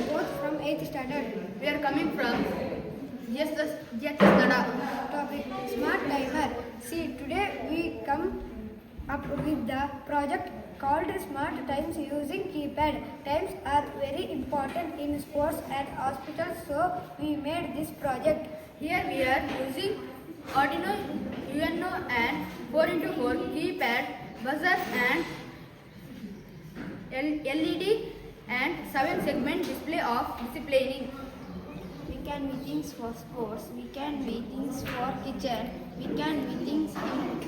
both from 8th standard. We are coming from Nada. Topic Smart Timer. See, today we come up with the project called Smart Times using keypad. Times are very important in sports and hospitals, so we made this project. Here we are using Arduino UNO and 4x4 keypad, buzzer and LED and 7-segment display of disciplining. We can be things for sports, we can be things for kitchen, we can be things in